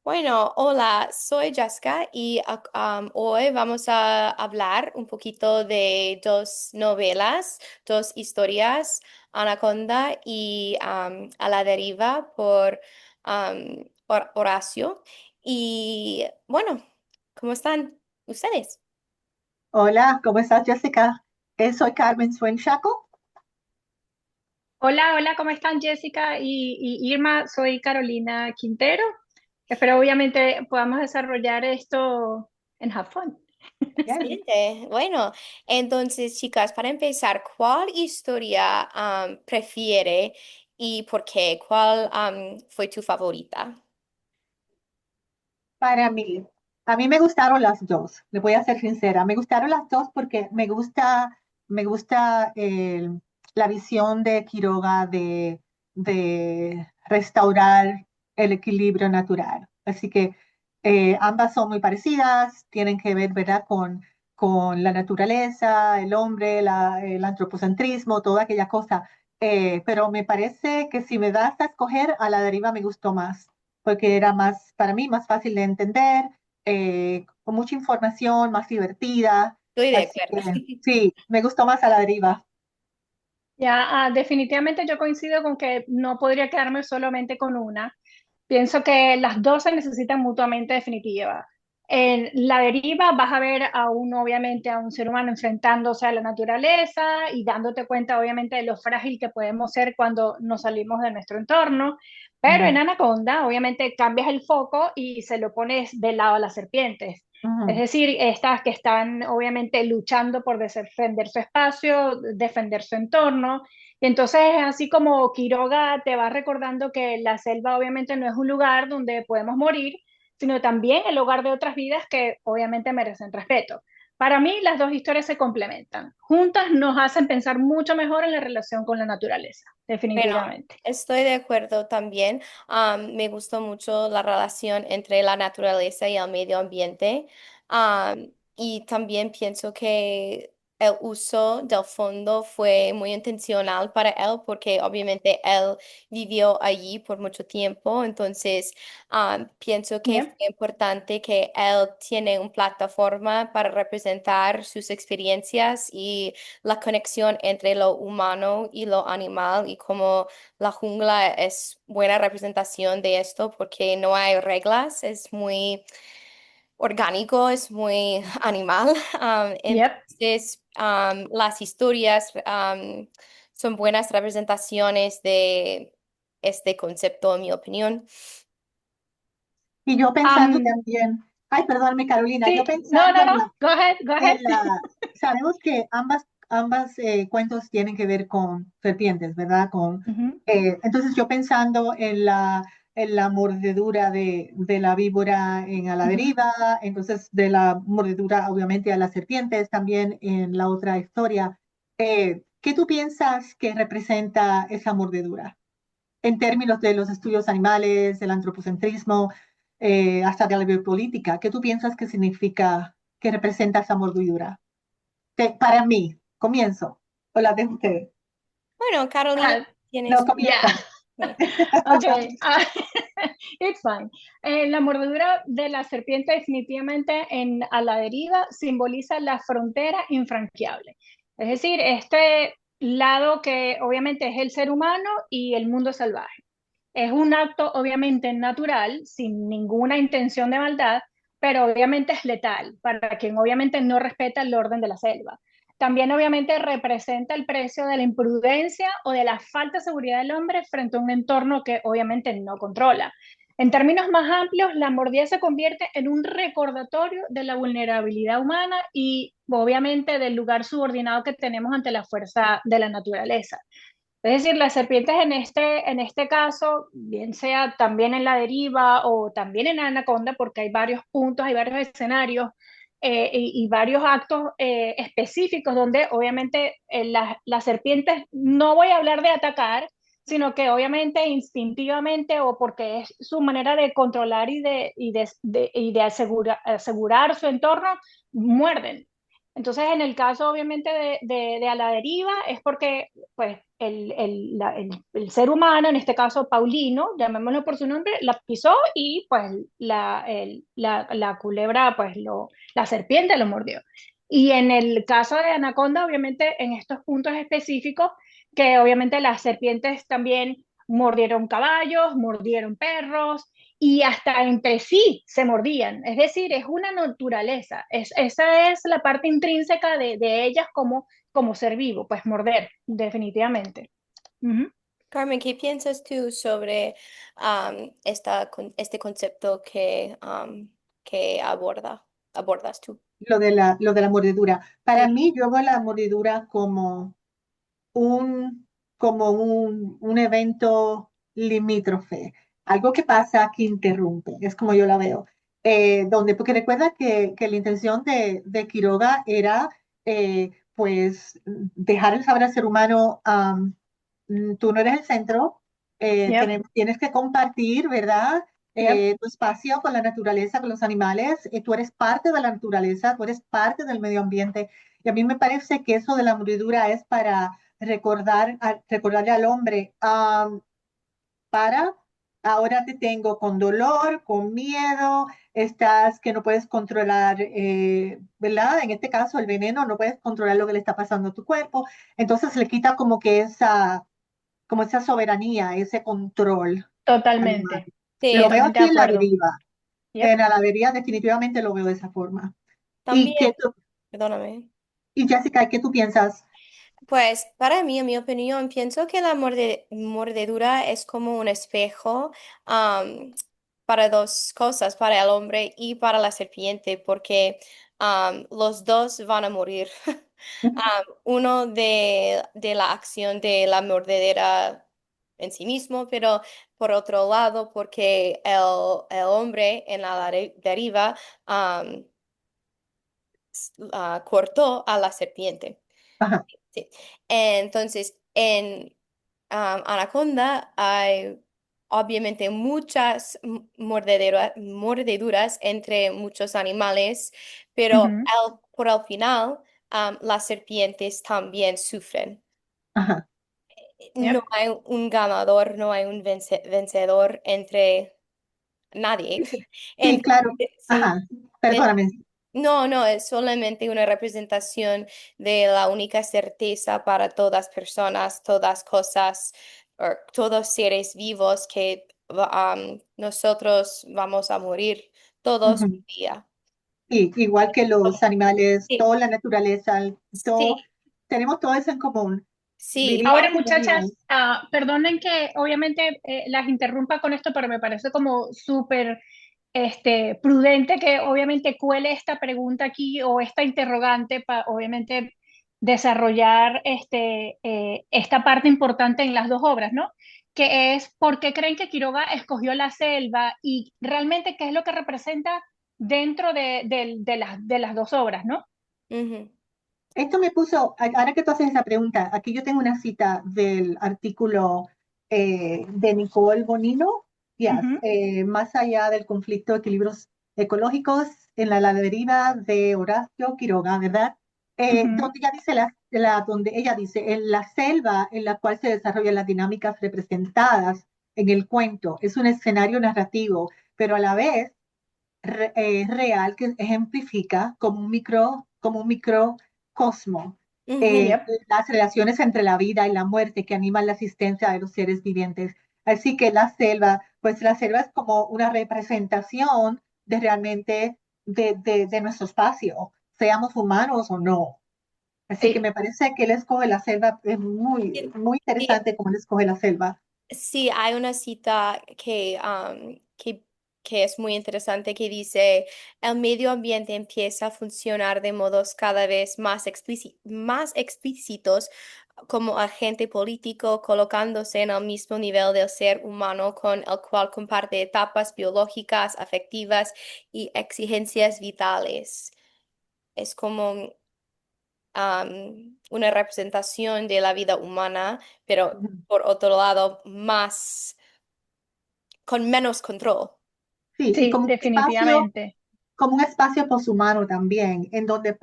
Bueno, hola, soy Jessica y hoy vamos a hablar un poquito de dos novelas, dos historias, Anaconda y A la deriva por Horacio. Y bueno, ¿cómo están ustedes? Hola, ¿cómo estás, Jessica? Soy Carmen Suenchaco. Hola, hola, ¿cómo están Jessica y Irma? Soy Carolina Quintero. Espero obviamente podamos desarrollar esto en Have Fun. Bien. Excelente. Bueno, entonces, chicas, para empezar, ¿cuál historia prefiere y por qué? ¿Cuál fue tu favorita? Para mí, a mí me gustaron las dos, le voy a ser sincera, me gustaron las dos porque me gusta la visión de Quiroga de restaurar el equilibrio natural. Así que ambas son muy parecidas, tienen que ver, ¿verdad?, con la naturaleza, el hombre, el antropocentrismo, toda aquella cosa. Pero me parece que si me das a escoger, a la deriva me gustó más porque era más, para mí, más fácil de entender, con mucha información, más divertida. Estoy de Así acuerdo. que sí, me gustó más a la deriva. Ya, definitivamente yo coincido con que no podría quedarme solamente con una. Pienso que las dos se necesitan mutuamente definitiva. En la deriva vas a ver obviamente, a un ser humano enfrentándose a la naturaleza y dándote cuenta, obviamente, de lo frágil que podemos ser cuando nos salimos de nuestro entorno. Pero en Ujú, Anaconda, obviamente, cambias el foco y se lo pones del lado a las serpientes. Es ujú. decir, estas que están obviamente luchando por defender su espacio, defender su entorno. Y entonces, así como Quiroga te va recordando que la selva obviamente no es un lugar donde podemos morir, sino también el hogar de otras vidas que obviamente merecen respeto. Para mí, las dos historias se complementan. Juntas nos hacen pensar mucho mejor en la relación con la naturaleza, Bueno, definitivamente. estoy de acuerdo también. Me gustó mucho la relación entre la naturaleza y el medio ambiente. Y también pienso que el uso del fondo fue muy intencional para él porque obviamente él vivió allí por mucho tiempo. Entonces, pienso que fue Bien. importante que él tiene una plataforma para representar sus experiencias y la conexión entre lo humano y lo animal y cómo la jungla es buena representación de esto porque no hay reglas, es muy orgánico, es muy animal. Yep. Entonces, las historias son buenas representaciones de este concepto, en mi opinión. Y yo pensando Um, también, ay, perdóname, Carolina, yo sí, no, pensando no, no, go ahead, go ahead. sabemos que ambas cuentos tienen que ver con serpientes, ¿verdad? Ujú. Entonces yo pensando en la mordedura de la víbora en A la Ujú. deriva, entonces de la mordedura obviamente a las serpientes también en la otra historia. ¿Qué tú piensas que representa esa mordedura en términos de los estudios animales, del antropocentrismo, hasta de la biopolítica? ¿Qué tú piensas que significa, que representa esa mordedura? Para mí, comienzo. ¿O la de usted? Bueno, Carolina, Ah, tienes... No, ya. comienza. Okay. It's fine. La mordedura de la serpiente definitivamente en A la deriva simboliza la frontera infranqueable. Es decir, este lado que obviamente es el ser humano y el mundo salvaje. Es un acto obviamente natural, sin ninguna intención de maldad, pero obviamente es letal para quien obviamente no respeta el orden de la selva. También obviamente representa el precio de la imprudencia o de la falta de seguridad del hombre frente a un entorno que obviamente no controla. En términos más amplios, la mordida se convierte en un recordatorio de la vulnerabilidad humana y obviamente del lugar subordinado que tenemos ante la fuerza de la naturaleza. Es decir, las serpientes en este caso, bien sea también en la deriva o también en Anaconda, porque hay varios puntos, hay varios escenarios y varios actos específicos donde obviamente las serpientes, no voy a hablar de atacar, sino que obviamente instintivamente o porque es su manera de controlar y de asegurar su entorno, muerden. Entonces, en el caso obviamente de a la deriva, es porque pues, el ser humano, en este caso Paulino, llamémoslo por su nombre, la pisó y pues la culebra, pues la serpiente lo mordió. Y en el caso de Anaconda, obviamente en estos puntos específicos, que obviamente las serpientes también mordieron caballos, mordieron perros, y hasta entre sí se mordían. Es decir, es una naturaleza. Esa es la parte intrínseca de ellas como ser vivo, pues morder, definitivamente. Ujú. Carmen, ¿qué piensas tú sobre este concepto que abordas tú? Lo de la mordedura. Para Sí. mí, yo veo la mordedura un, un evento limítrofe, algo que pasa que interrumpe, es como yo la veo. Porque recuerda que la intención de Quiroga era, pues, dejar saber al ser humano, tú no eres el centro, Yep, tienes que compartir, ¿verdad? yep, Tu espacio con la naturaleza, con los animales, tú eres parte de la naturaleza, tú eres parte del medio ambiente. Y a mí me parece que eso de la mordedura es para recordarle al hombre, para, ahora te tengo con dolor, con miedo, estás que no puedes controlar, ¿verdad? En este caso, el veneno, no puedes controlar lo que le está pasando a tu cuerpo. Entonces le quita como esa soberanía, ese control al humano. totalmente, Sí, Lo veo totalmente de así en la acuerdo. deriva. En Yep. la deriva definitivamente lo veo de esa forma. también, ¿Y, qué tú, perdóname. y Jessica, qué tú piensas? Pues para mí, en mi opinión, pienso que la mordedura es como un espejo am, para dos cosas, para el hombre y para la serpiente, porque los dos van a morir. Uno de la acción de la mordedera en sí mismo, pero por otro lado, porque el hombre en la deriva cortó a la serpiente. Ajá, Sí. Entonces, en Anaconda hay obviamente muchas mordeduras entre muchos animales, pero Ujú. por el final las serpientes también sufren. ajá. No Yep. hay un ganador, no hay un vencedor entre nadie. Sí, Entonces, claro. sí. Ajá, perdóname. No, no, es solamente una representación de la única certeza para todas personas, todas cosas, o todos seres vivos que nosotros vamos a morir todos un Ujú. día. Sí, igual que los animales, Sí, toda la naturaleza, todo, sí, tenemos todo eso en común. sí, Ahora, Vivimos y muchachas, morimos. perdonen que obviamente las interrumpa con esto, pero me parece como súper prudente que obviamente cuele esta pregunta aquí o esta interrogante para obviamente desarrollar esta parte importante en las dos obras, ¿no? Que es por qué creen que Quiroga escogió la selva y realmente qué es lo que representa dentro de las dos obras, ¿no? ujú, Esto me puso, ahora que tú haces esa pregunta, aquí yo tengo una cita del artículo de Nicole Bonino, yes, Ujú, más allá del conflicto de equilibrios ecológicos en la deriva de Horacio Quiroga, ¿verdad? ujú. Donde ella dice, donde ella dice, en la selva en la cual se desarrollan las dinámicas representadas en el cuento, es un escenario narrativo, pero a la vez real que ejemplifica como un microcosmo, ujú. Yep. las relaciones entre la vida y la muerte que animan la existencia de los seres vivientes. Así que la selva, pues la selva es como una representación de realmente de nuestro espacio, seamos humanos o no. Así que Sí, me parece que él escoge la selva, es muy, muy Sí, interesante cómo él escoge la selva. sí, hay una cita que es muy interesante que dice, el medio ambiente empieza a funcionar de modos cada vez más explícitos como agente político, colocándose en el mismo nivel del ser humano con el cual comparte etapas biológicas, afectivas y exigencias vitales. Es como una representación de la vida humana, pero por otro lado, con menos control. Sí, y sí, como un espacio definitivamente. como un espacio poshumano también, en donde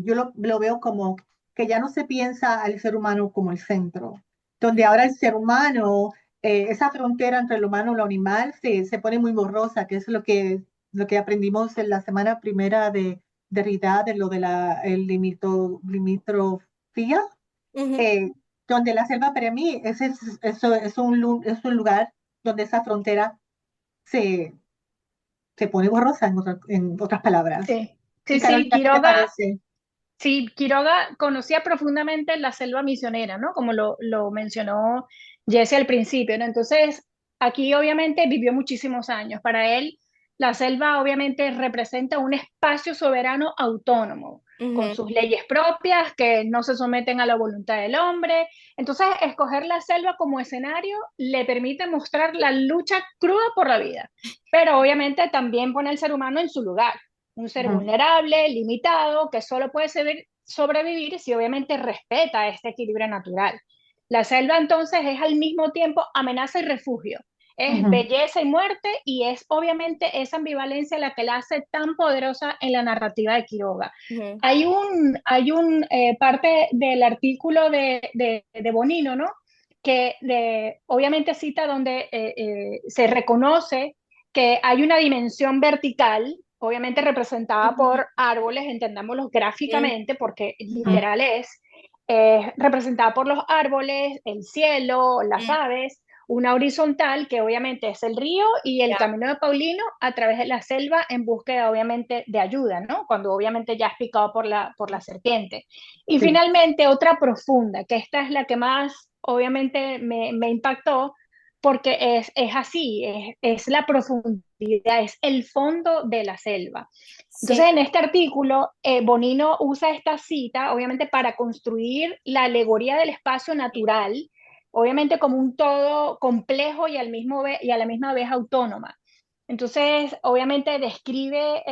yo lo veo como que ya no se piensa al ser humano como el centro, donde ahora el ser humano, esa frontera entre el humano y lo animal se pone muy borrosa, que es lo que aprendimos en la semana primera de Derrida, de lo de limitrofía, Ujú. eh, donde la selva para mí eso es un lugar donde esa frontera se, se pone borrosa, en otras palabras. Sí, Y sí, sí, Carolina, ¿qué te Quiroga. parece? Sí, Quiroga conocía profundamente la selva misionera, ¿no? Como lo mencionó Jesse al principio, ¿no? Entonces, aquí obviamente vivió muchísimos años. Para él, la selva obviamente representa un espacio soberano autónomo, con Ujú. sus leyes propias, que no se someten a la voluntad del hombre. Entonces, escoger la selva como escenario le permite mostrar la lucha cruda por la vida, pero obviamente también pone al ser humano en su lugar, un ser Ujú, vulnerable, limitado, que solo puede sobrevivir si obviamente respeta este equilibrio natural. La selva entonces es al mismo tiempo amenaza y refugio, es ujú, belleza y muerte, y es obviamente esa ambivalencia la que la hace tan poderosa en la narrativa de Quiroga. Ujú. Hay un parte del artículo de Bonino, ¿no? Obviamente cita donde se reconoce que hay una dimensión vertical, obviamente representada Ujú. por árboles, entendámoslo Sí. gráficamente, porque ujú, literal es, representada por los árboles, el cielo, las Mm. aves, una horizontal que obviamente es el río y el Ya. camino de Paulino a través de la selva en búsqueda obviamente de ayuda, ¿no? Cuando obviamente ya es picado por la serpiente. Y sí, finalmente otra profunda, que esta es la que más obviamente me impactó, porque es así, es la profundidad, es el fondo de la selva. Entonces, Sí. en este artículo, Bonino usa esta cita, obviamente, para construir la alegoría del espacio natural, obviamente como un todo complejo y a la misma vez autónoma. Entonces, obviamente, describe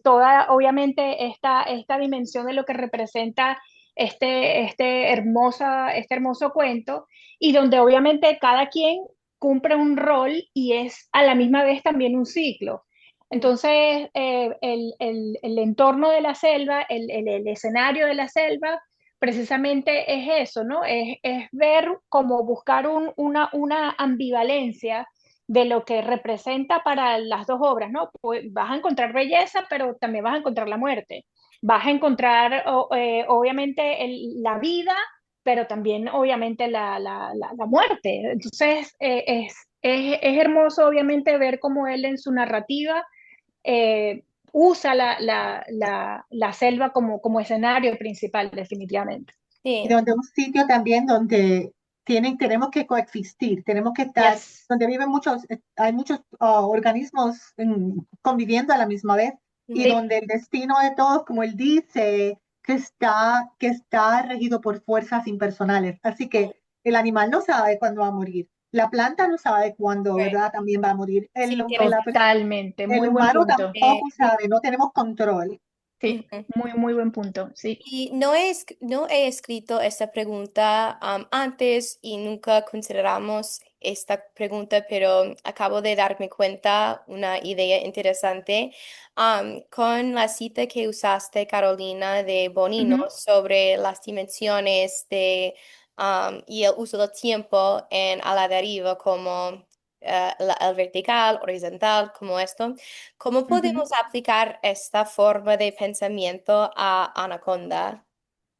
toda, obviamente, esta dimensión de lo que representa este hermoso cuento, y donde obviamente cada quien cumple un rol y es a la misma vez también un ciclo. Ujú. Entonces, el entorno de la selva, el escenario de la selva, precisamente es eso, ¿no? Es ver como buscar una ambivalencia de lo que representa para las dos obras, ¿no? Pues vas a encontrar belleza, pero también vas a encontrar la muerte. Vas a encontrar, obviamente, la vida, pero también, obviamente, la muerte. Entonces, es hermoso, obviamente, ver cómo él en su narrativa eh, usa la selva como escenario principal, definitivamente. y Sí. donde un sitio también donde tenemos que coexistir, tenemos que estar, Yes. donde viven hay muchos organismos conviviendo a la misma vez y Ujú. Sí, donde el destino de todos, como él dice, que está regido por fuerzas impersonales. Así que el animal no sabe cuándo va a morir, la planta no sabe cuándo, Right. ¿verdad? También va a morir. Sí, tienes totalmente. El Muy buen humano punto. tampoco sabe, no tenemos control. Sí, razón. muy, muy buen punto. Sí. Y no he escrito esta pregunta antes y nunca consideramos esta pregunta, pero acabo de darme cuenta una idea interesante con la cita que usaste, Carolina, de Bonino Ujú. sobre las dimensiones y el uso del tiempo en a la deriva como el vertical, horizontal, como esto. ¿Cómo Ujú. podemos aplicar esta forma de pensamiento a Anaconda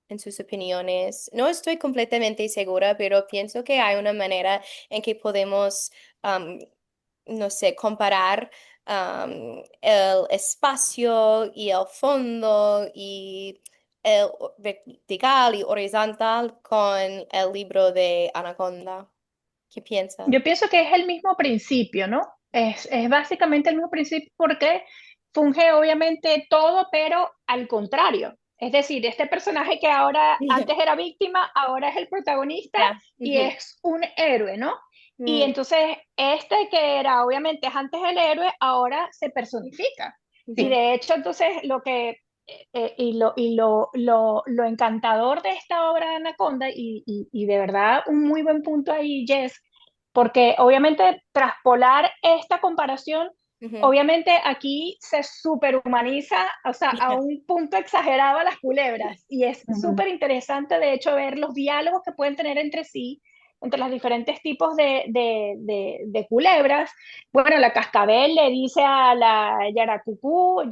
en sus opiniones? No estoy completamente segura, pero pienso que hay una manera en que podemos, am, no sé, comparar el espacio y el fondo y el vertical y horizontal con el libro de Anaconda. ¿Qué piensa? Yo pienso que es el mismo principio, ¿no? Es básicamente el mismo principio porque funge obviamente todo, pero al contrario. Es decir, este personaje que ahora antes era víctima, ahora es el protagonista Ya. y Ujú. es un héroe, ¿no? Y Mm. entonces este que era obviamente antes el héroe, ahora se personifica. Y Ujú. de hecho, entonces lo encantador de esta obra de Anaconda, y de verdad un muy buen punto ahí, Jess, porque obviamente traspolar esta comparación Ujú. Obviamente aquí se superhumaniza, o sea, a Yeah. un punto exagerado a las culebras y es Ujú. súper interesante de hecho ver los diálogos que pueden tener entre sí, entre los diferentes tipos de culebras. Bueno, la cascabel le dice a la yararacucú,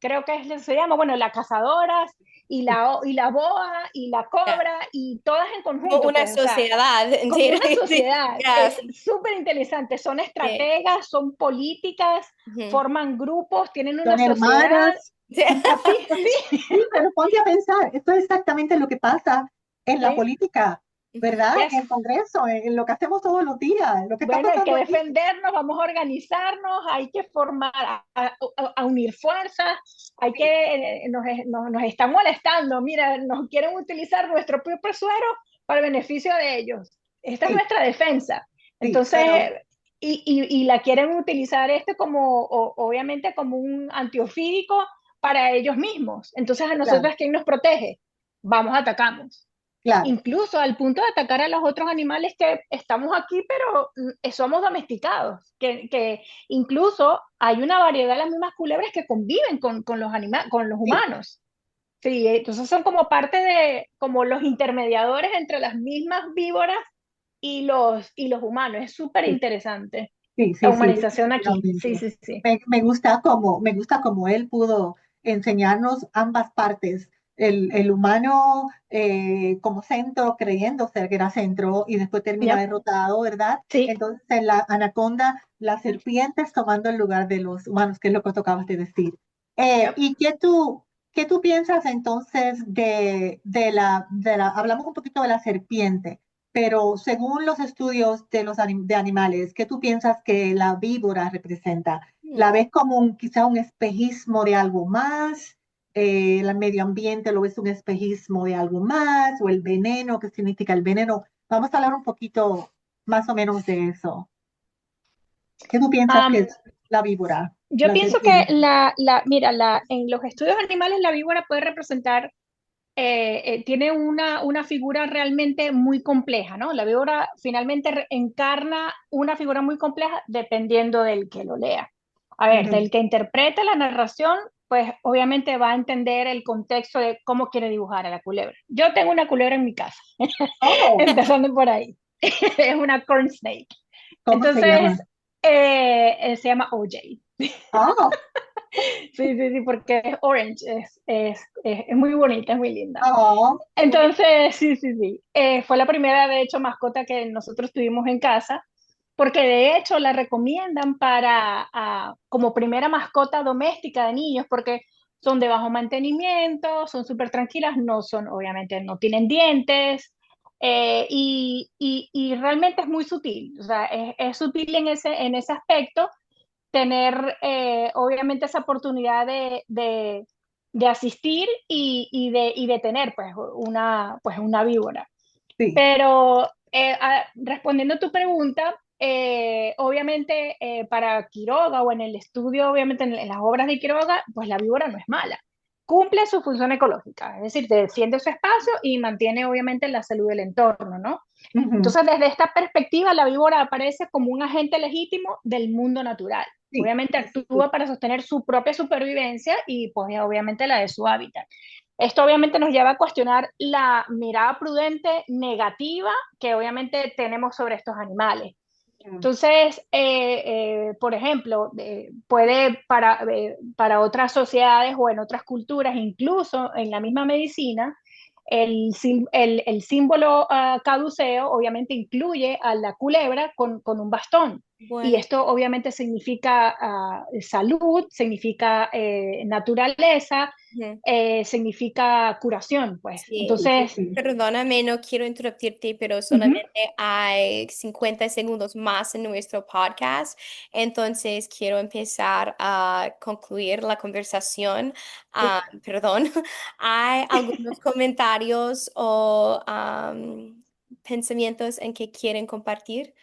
creo que se llama, bueno, la cazadora y la boa y la Yeah. cobra y todas en Como conjunto, una pues, o sea, sociedad como entera. una sociedad. Yes. Súper interesante. Son Sí. estrategas, son políticas, Ujú. forman grupos, tienen una Son sociedad. hermanas. Así, sí, Sí, pero ponte a pensar, esto es exactamente lo que pasa en la sí. política, Ujú. ¿verdad? Yes. En el Congreso, en lo que hacemos todos los días, lo que está Bueno, hay que pasando aquí. defendernos, vamos a organizarnos, hay que formar, a unir fuerzas, hay Sí, que, nos están molestando, mira, nos quieren utilizar nuestro propio suero para el beneficio de ellos. Esta es sí, nuestra defensa. sí, Entonces, pero y la quieren utilizar como, obviamente, como un antiofídico para ellos mismos. Entonces, a claro, nosotros, ¿quién nos protege? Vamos, atacamos claro, incluso al punto de atacar a los otros animales que estamos aquí, pero somos domesticados, que incluso hay una variedad de las mismas culebras que conviven con los con los sí, humanos. Sí, entonces son como parte de, como los intermediadores entre las mismas víboras y los humanos. Es súper sí, interesante sí, la sí, sí, humanización aquí. Sí, definitivamente. sí, sí. Me gusta como él pudo enseñarnos ambas partes. El humano como centro, creyendo ser que era centro, y después termina Yep. derrotado, ¿verdad? Sí. Entonces, en la anaconda, las serpientes tomando el lugar de los humanos, que es lo que tú acabas de decir. Yep. ¿Y qué tú piensas entonces hablamos un poquito de la serpiente? Pero según los estudios de de animales, ¿qué tú piensas que la víbora representa? ¿La Hmm. ves como quizá un espejismo de algo más? ¿El medio ambiente lo ves un espejismo de algo más? ¿O el veneno? ¿Qué significa el veneno? Vamos a hablar un poquito más o menos de eso. ¿Qué tú piensas que Um, es la víbora, yo la pienso que serpiente? mira, en los estudios animales la víbora puede representar tiene una figura realmente muy compleja, ¿no? La víbora finalmente encarna una figura muy compleja dependiendo del que lo lea. A ver, Ujú. del que interprete la narración, pues obviamente va a entender el contexto de cómo quiere dibujar a la culebra. Yo tengo una culebra en mi casa, Oh, empezando por ahí. Es una corn snake. ¿cómo se Entonces, llama? se llama OJ. Oh, Sí, sí, sí, porque es orange, es muy bonita, es muy linda. oh, Entonces, sí, sí, sí. Fue la primera, de hecho, mascota que nosotros tuvimos en casa, porque de hecho la recomiendan para como primera mascota doméstica de niños, porque son de bajo mantenimiento, son súper tranquilas, no son, obviamente, no tienen dientes, y realmente es muy sutil, o sea, es sutil en ese aspecto tener obviamente esa oportunidad de asistir y de tener pues una víbora. sí. Pero respondiendo a tu pregunta, obviamente para Quiroga o en el estudio, obviamente en las obras de Quiroga, pues la víbora no es mala. Cumple su función ecológica, es decir, defiende su espacio y mantiene obviamente la salud del entorno, ¿no? Ujú. Entonces, desde esta perspectiva, la víbora aparece como un agente legítimo del mundo natural. Sí, Obviamente sí, sí, sí. actúa para sostener su propia supervivencia y pues obviamente la de su hábitat. Esto obviamente nos lleva a cuestionar la mirada prudente negativa que obviamente tenemos sobre estos animales. Ujú. Entonces, por ejemplo, puede para otras sociedades o en otras culturas, incluso en la misma medicina, el símbolo caduceo obviamente incluye a la culebra con un bastón. Y Bueno, esto obviamente significa salud, significa naturaleza, ujú. significa curación, pues. Sí. Sí, sí, Entonces, sí. Perdóname, no quiero interrumpirte, pero ujú. solamente hay 50 segundos más en nuestro podcast, entonces quiero empezar a concluir la conversación. Perdón, ¿hay algunos comentarios o pensamientos en que quieren compartir?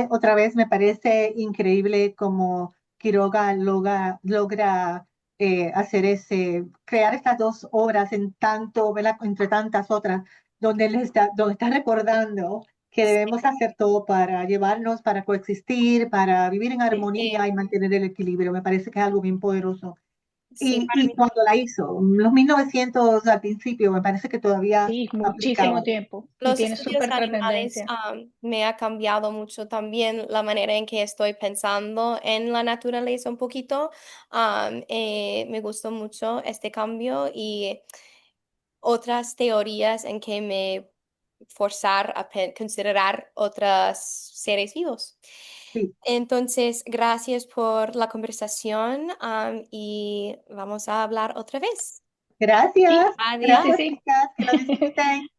Otra vez, me parece increíble cómo Quiroga logra crear estas dos obras en tanto, ¿verdad? Entre tantas otras, donde donde está recordando que debemos hacer todo para llevarnos, para coexistir, para vivir en Sí, armonía y mantener el equilibrio. Me parece que es algo bien poderoso. sí, para Y mí. cuando la hizo, los 1900 al principio, me parece que todavía Sí, aplicaba. muchísimo tiempo y Los tiene estudios súper animales trascendencia. me ha cambiado mucho también la manera en que estoy pensando en la naturaleza un poquito. Me gustó mucho este cambio y otras teorías en que me forzar a considerar otros seres vivos. Sí. Entonces, gracias por la conversación, y vamos a hablar otra vez. Sí, Gracias, sí, sí, Adiós. gracias, sí. chicas, que lo disfruten.